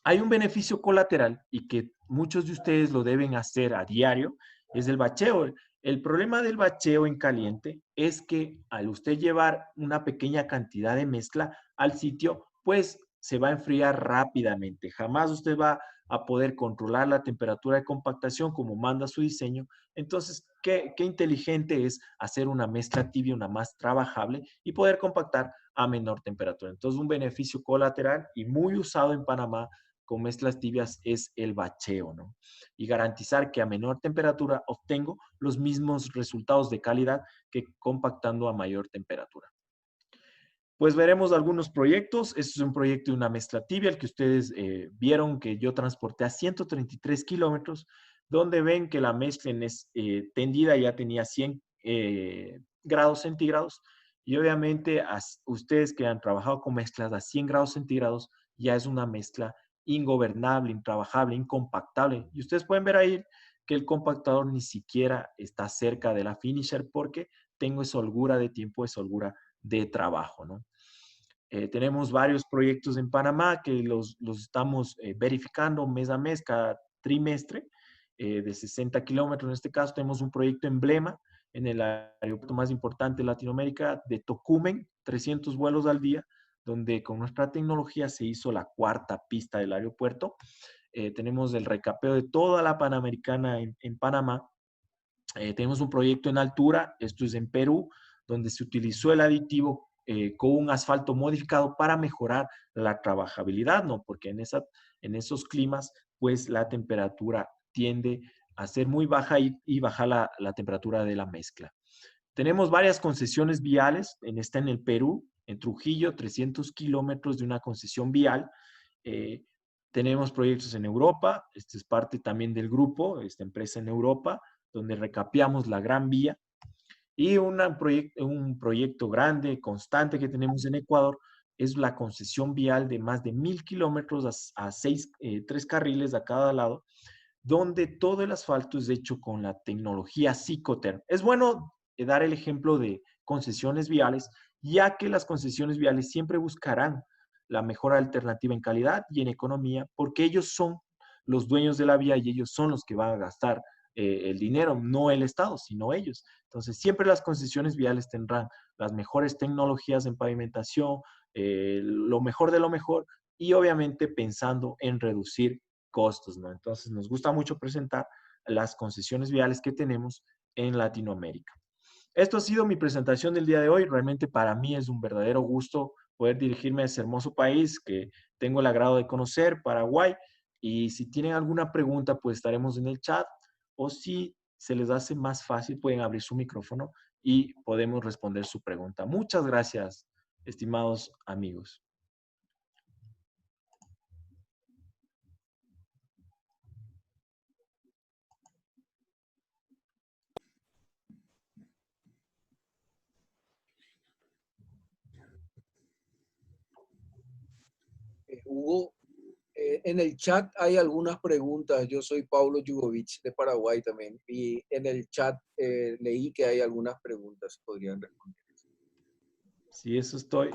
Hay un beneficio colateral y que muchos de ustedes lo deben hacer a diario, es el bacheo. El problema del bacheo en caliente es que al usted llevar una pequeña cantidad de mezcla al sitio, pues se va a enfriar rápidamente. Jamás usted va a poder controlar la temperatura de compactación como manda su diseño. Entonces, qué inteligente es hacer una mezcla tibia, una más trabajable y poder compactar a menor temperatura. Entonces, un beneficio colateral y muy usado en Panamá con mezclas tibias es el bacheo, ¿no? Y garantizar que a menor temperatura obtengo los mismos resultados de calidad que compactando a mayor temperatura. Pues veremos algunos proyectos. Este es un proyecto de una mezcla tibia, el que ustedes vieron que yo transporté a 133 kilómetros, donde ven que la mezcla tendida ya tenía 100 grados centígrados. Y obviamente ustedes que han trabajado con mezclas a 100 grados centígrados, ya es una mezcla ingobernable, intrabajable, incompactable. Y ustedes pueden ver ahí que el compactador ni siquiera está cerca de la finisher porque tengo esa holgura de tiempo, esa holgura de trabajo, ¿no? Tenemos varios proyectos en Panamá que los estamos verificando mes a mes, cada trimestre, de 60 kilómetros. En este caso tenemos un proyecto emblema en el aeropuerto más importante de Latinoamérica, de Tocumen, 300 vuelos al día, donde con nuestra tecnología se hizo la 4ª pista del aeropuerto. Tenemos el recapeo de toda la Panamericana en Panamá. Tenemos un proyecto en altura, esto es en Perú, donde se utilizó el aditivo con un asfalto modificado para mejorar la trabajabilidad, ¿no? Porque en esos climas, pues la temperatura tiende a ser muy baja y baja la temperatura de la mezcla. Tenemos varias concesiones viales, está en el Perú, en Trujillo, 300 kilómetros de una concesión vial. Tenemos proyectos en Europa, este es parte también del grupo, esta empresa en Europa, donde recapeamos la Gran Vía. Y un proyecto grande, constante que tenemos en Ecuador, es la concesión vial de más de 1000 kilómetros a 3 carriles a cada lado, donde todo el asfalto es hecho con la tecnología Cicoter. Es bueno dar el ejemplo de concesiones viales, ya que las concesiones viales siempre buscarán la mejor alternativa en calidad y en economía, porque ellos son los dueños de la vía y ellos son los que van a gastar el dinero, no el Estado, sino ellos. Entonces, siempre las concesiones viales tendrán las mejores tecnologías en pavimentación, lo mejor de lo mejor, y obviamente pensando en reducir costos, ¿no? Entonces, nos gusta mucho presentar las concesiones viales que tenemos en Latinoamérica. Esto ha sido mi presentación del día de hoy. Realmente para mí es un verdadero gusto poder dirigirme a ese hermoso país que tengo el agrado de conocer, Paraguay. Y si tienen alguna pregunta, pues estaremos en el chat. O si se les hace más fácil, pueden abrir su micrófono y podemos responder su pregunta. Muchas gracias, estimados amigos. Hugo, en el chat hay algunas preguntas. Yo soy Paulo Yugovich de Paraguay también. Y en el chat leí que hay algunas preguntas. Podrían responder. Sí, eso estoy.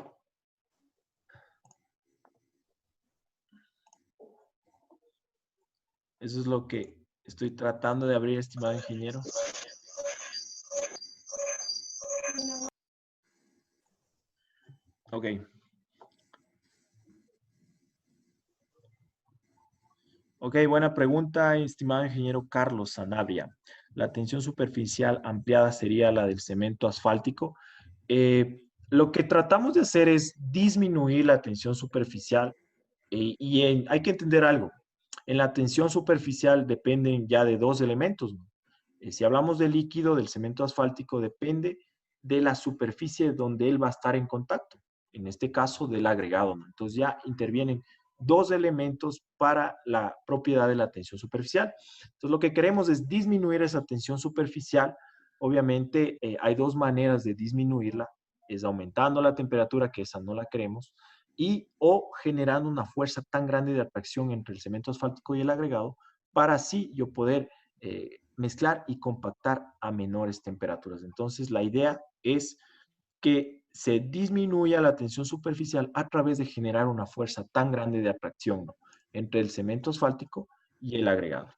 Eso es lo que estoy tratando de abrir, estimado ingeniero. Ok. Ok, buena pregunta, estimado ingeniero Carlos Sanabria. La tensión superficial ampliada sería la del cemento asfáltico. Lo que tratamos de hacer es disminuir la tensión superficial hay que entender algo. En la tensión superficial dependen ya de dos elementos, ¿no? Si hablamos de líquido, del cemento asfáltico, depende de la superficie donde él va a estar en contacto. En este caso, del agregado, ¿no? Entonces ya intervienen dos elementos para la propiedad de la tensión superficial. Entonces lo que queremos es disminuir esa tensión superficial. Obviamente hay dos maneras de disminuirla. Es aumentando la temperatura, que esa no la queremos, y o generando una fuerza tan grande de atracción entre el cemento asfáltico y el agregado para así yo poder mezclar y compactar a menores temperaturas. Entonces, la idea es que se disminuya la tensión superficial a través de generar una fuerza tan grande de atracción, ¿no?, entre el cemento asfáltico y el agregado.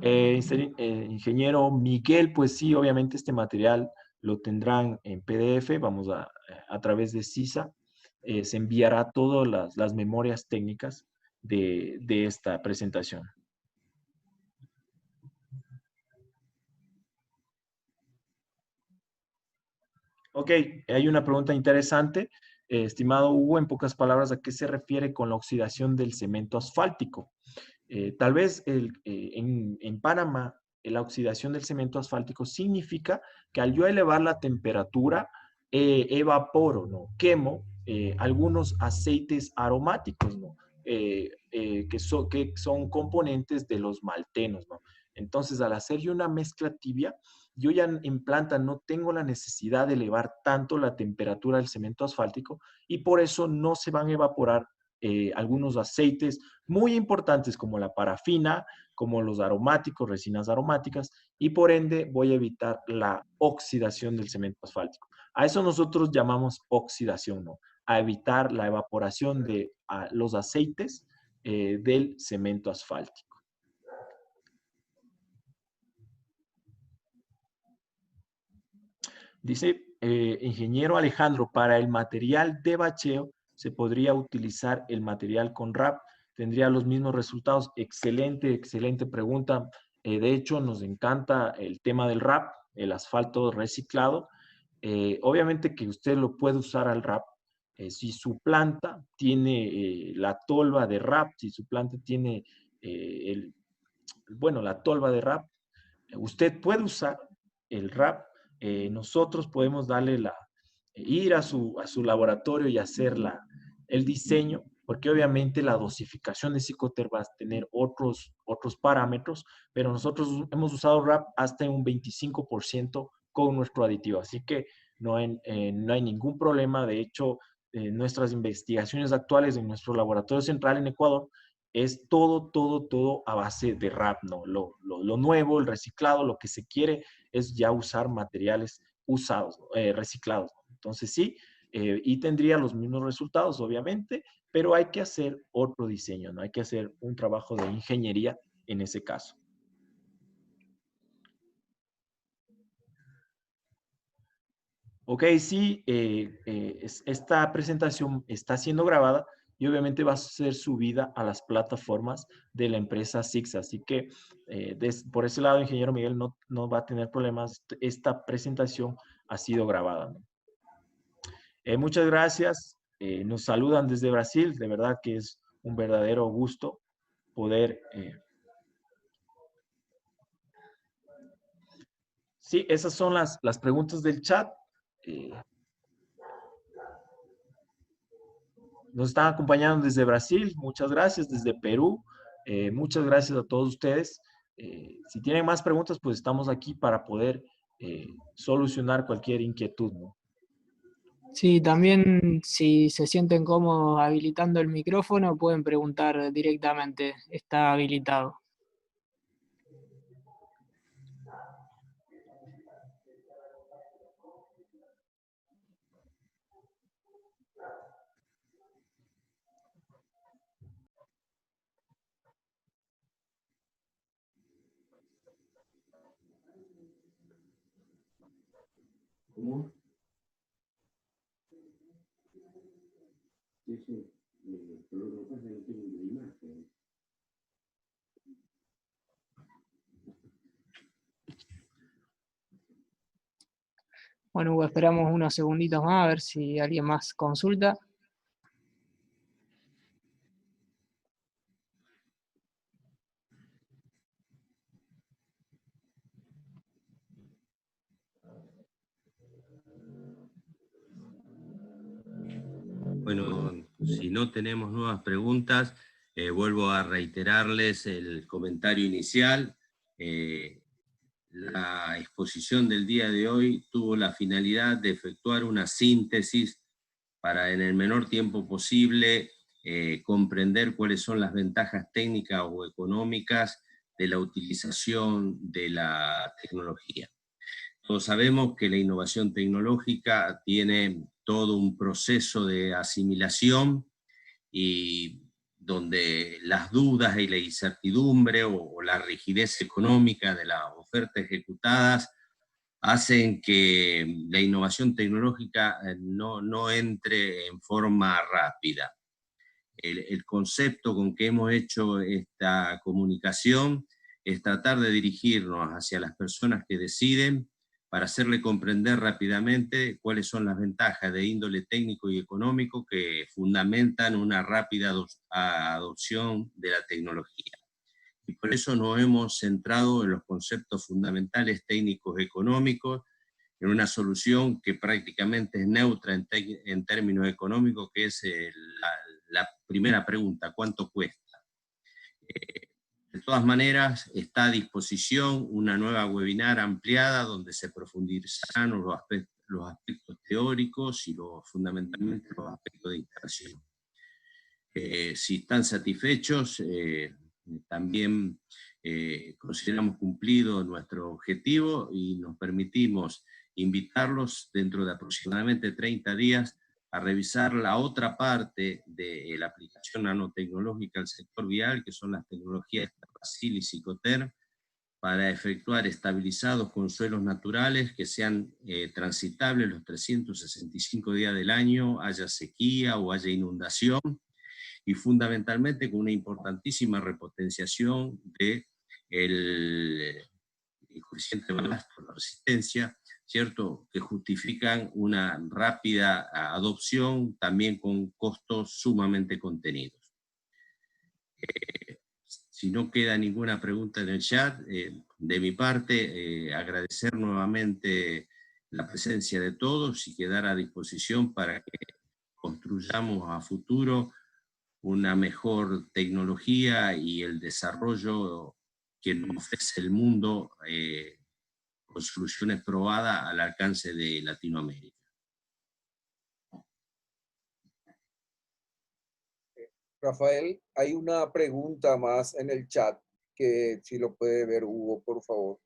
Ingeniero Miguel, pues sí, obviamente este material lo tendrán en PDF, vamos a través de CISA, se enviará todas las memorias técnicas de esta presentación. Ok, hay una pregunta interesante. Estimado Hugo, en pocas palabras, ¿a qué se refiere con la oxidación del cemento asfáltico? Tal vez en Panamá la oxidación del cemento asfáltico significa que al yo elevar la temperatura, evaporo, ¿no?, quemo algunos aceites aromáticos, ¿no?, que son componentes de los maltenos, ¿no? Entonces, al hacer yo una mezcla tibia, yo ya en planta no tengo la necesidad de elevar tanto la temperatura del cemento asfáltico y por eso no se van a evaporar algunos aceites muy importantes como la parafina, como los aromáticos, resinas aromáticas, y por ende voy a evitar la oxidación del cemento asfáltico. A eso nosotros llamamos oxidación, ¿no? A evitar la evaporación de los aceites del cemento asfáltico. Dice, ingeniero Alejandro, para el material de bacheo se podría utilizar el material con RAP, tendría los mismos resultados. Excelente, excelente pregunta. De hecho, nos encanta el tema del RAP, el asfalto reciclado. Obviamente que usted lo puede usar al RAP. Si su planta tiene la tolva de RAP, si su planta tiene la tolva de RAP, usted puede usar el RAP. Nosotros podemos ir a su laboratorio y hacer el diseño, porque obviamente la dosificación de Cicoter va a tener otros parámetros, pero nosotros hemos usado RAP hasta un 25% con nuestro aditivo, así que no hay ningún problema. De hecho, nuestras investigaciones actuales en nuestro laboratorio central en Ecuador es todo a base de RAP, ¿no? Lo nuevo, el reciclado, lo que se quiere es ya usar materiales usados, reciclados, ¿no? Entonces sí, y tendría los mismos resultados, obviamente, pero hay que hacer otro diseño, ¿no? Hay que hacer un trabajo de ingeniería en ese caso. Ok, sí, esta presentación está siendo grabada y obviamente va a ser subida a las plataformas de la empresa SIGSA. Así que por ese lado, ingeniero Miguel, no va a tener problemas. Esta presentación ha sido grabada, ¿no? Muchas gracias. Nos saludan desde Brasil. De verdad que es un verdadero gusto poder... Sí, esas son las preguntas del chat. Nos están acompañando desde Brasil, muchas gracias, desde Perú, muchas gracias a todos ustedes. Si tienen más preguntas, pues estamos aquí para poder solucionar cualquier inquietud, ¿no? Sí, también si se sienten cómodos habilitando el micrófono, pueden preguntar directamente, está habilitado. ¿Cómo? Sí, pero lo que pasa es que no tengo una imagen. Bueno, Hugo, esperamos unos segunditos más a ver si alguien más consulta. Bueno, si no tenemos nuevas preguntas, vuelvo a reiterarles el comentario inicial. La exposición del día de hoy tuvo la finalidad de efectuar una síntesis para en el menor tiempo posible comprender cuáles son las ventajas técnicas o económicas de la utilización de la tecnología. Todos sabemos que la innovación tecnológica tiene todo un proceso de asimilación y donde las dudas y la incertidumbre o la rigidez económica de las ofertas ejecutadas hacen que la innovación tecnológica no entre en forma rápida. El concepto con que hemos hecho esta comunicación es tratar de dirigirnos hacia las personas que deciden para hacerle comprender rápidamente cuáles son las ventajas de índole técnico y económico que fundamentan una rápida adopción de la tecnología. Y por eso nos hemos centrado en los conceptos fundamentales técnicos económicos, en una solución que prácticamente es neutra en términos económicos, que es la primera pregunta: ¿cuánto cuesta? De todas maneras, está a disposición una nueva webinar ampliada donde se profundizarán los aspectos teóricos y fundamentalmente los aspectos de instalación. Si están satisfechos, también consideramos cumplido nuestro objetivo y nos permitimos invitarlos dentro de aproximadamente 30 días a revisar la otra parte de la aplicación nanotecnológica al sector vial, que son las tecnologías Terracil y Cicoter, para efectuar estabilizados con suelos naturales que sean transitables los 365 días del año, haya sequía o haya inundación, y fundamentalmente con una importantísima repotenciación del coeficiente de balasto, la resistencia, ¿cierto?, que justifican una rápida adopción, también con costos sumamente contenidos. Si no queda ninguna pregunta en el chat, de mi parte, agradecer nuevamente la presencia de todos y quedar a disposición para que construyamos a futuro una mejor tecnología y el desarrollo que nos ofrece el mundo con soluciones probadas al alcance de Latinoamérica. Rafael, hay una pregunta más en el chat que si lo puede ver Hugo, por favor.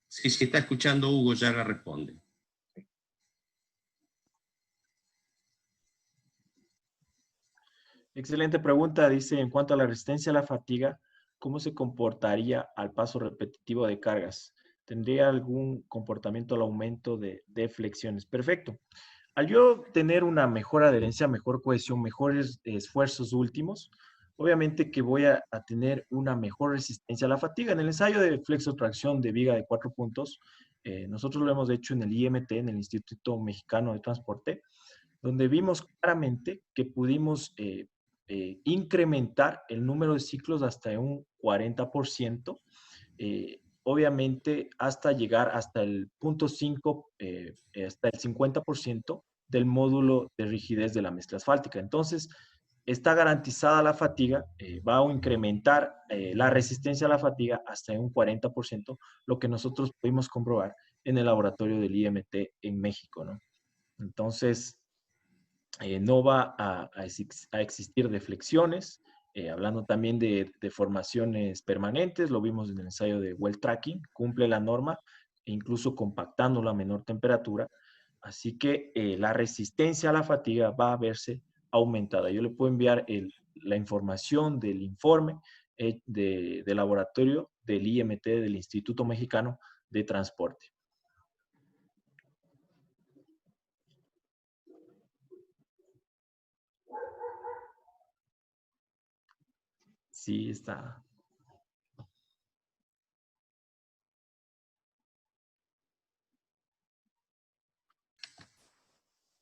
Sí, si está escuchando Hugo, ya la responde. Excelente pregunta, dice, en cuanto a la resistencia a la fatiga, ¿cómo se comportaría al paso repetitivo de cargas? ¿Tendría algún comportamiento al aumento de flexiones? Perfecto. Al yo tener una mejor adherencia, mejor cohesión, mejores esfuerzos últimos, obviamente que voy a tener una mejor resistencia a la fatiga. En el ensayo de flexotracción de viga de 4 puntos, nosotros lo hemos hecho en el IMT, en el Instituto Mexicano de Transporte, donde vimos claramente que pudimos incrementar el número de ciclos hasta un 40%, obviamente hasta llegar hasta el 0.5, hasta el 50% del módulo de rigidez de la mezcla asfáltica. Entonces, está garantizada la fatiga, va a incrementar la resistencia a la fatiga hasta un 40%, lo que nosotros pudimos comprobar en el laboratorio del IMT en México, ¿no? Entonces, no va a existir deflexiones, hablando también de deformaciones permanentes, lo vimos en el ensayo de well tracking, cumple la norma, e incluso compactándola a menor temperatura, así que la resistencia a la fatiga va a verse aumentada. Yo le puedo enviar la información del informe de laboratorio del IMT, del Instituto Mexicano de Transporte. Sí, está.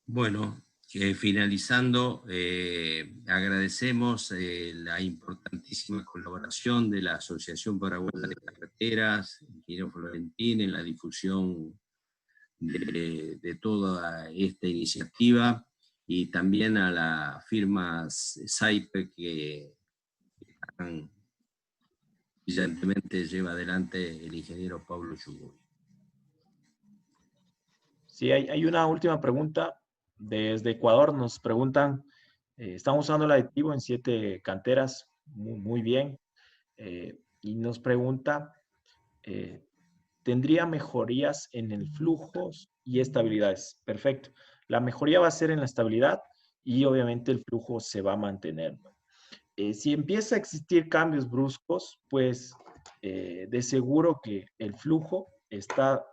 Bueno, finalizando, agradecemos la importantísima colaboración de la Asociación Paraguaya de Carreteras, ingeniero Florentín, en la difusión de toda esta iniciativa, y también a las firmas SAIPE que tan brillantemente lleva adelante el ingeniero Pablo Yugovic. Sí, hay una última pregunta. Desde Ecuador nos preguntan, estamos usando el aditivo en 7 canteras, muy bien, y nos pregunta, ¿tendría mejorías en el flujos y estabilidades? Perfecto. La mejoría va a ser en la estabilidad y obviamente el flujo se va a mantener, ¿no? Si empieza a existir cambios bruscos, pues de seguro que el flujo está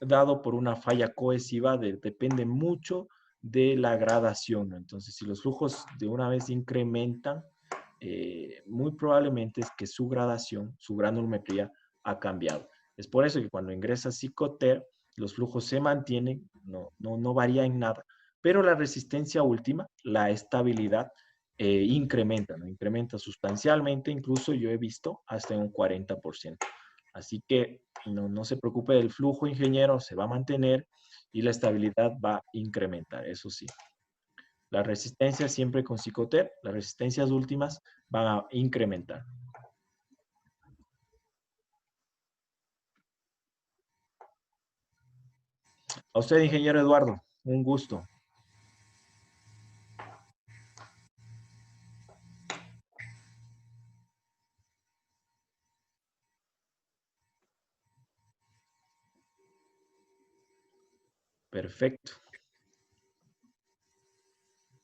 dado por una falla cohesiva, depende mucho de la gradación, ¿no? Entonces, si los flujos de una vez incrementan, muy probablemente es que su gradación, su granulometría ha cambiado. Es por eso que cuando ingresa Cicoter, los flujos se mantienen, no varía en nada, pero la resistencia última, la estabilidad, incrementa, ¿no? Incrementa sustancialmente, incluso yo he visto hasta un 40%. Así que no se preocupe del flujo, ingeniero, se va a mantener y la estabilidad va a incrementar, eso sí. La resistencia siempre con Cicoter, las resistencias últimas van a incrementar. A usted, ingeniero Eduardo, un gusto. Perfecto.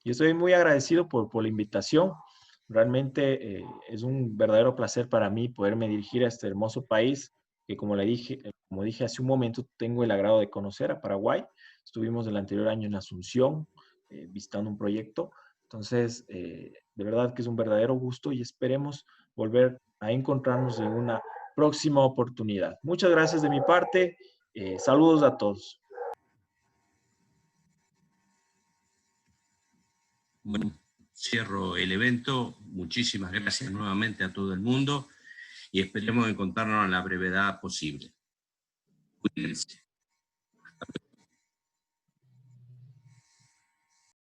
Yo estoy muy agradecido por la invitación. Realmente es un verdadero placer para mí poderme dirigir a este hermoso país que, como dije hace un momento, tengo el agrado de conocer, a Paraguay. Estuvimos el anterior año en Asunción visitando un proyecto. Entonces, de verdad que es un verdadero gusto y esperemos volver a encontrarnos en una próxima oportunidad. Muchas gracias de mi parte. Saludos a todos. Bueno, cierro el evento. Muchísimas gracias nuevamente a todo el mundo y esperemos encontrarnos a la brevedad posible. Cuídense.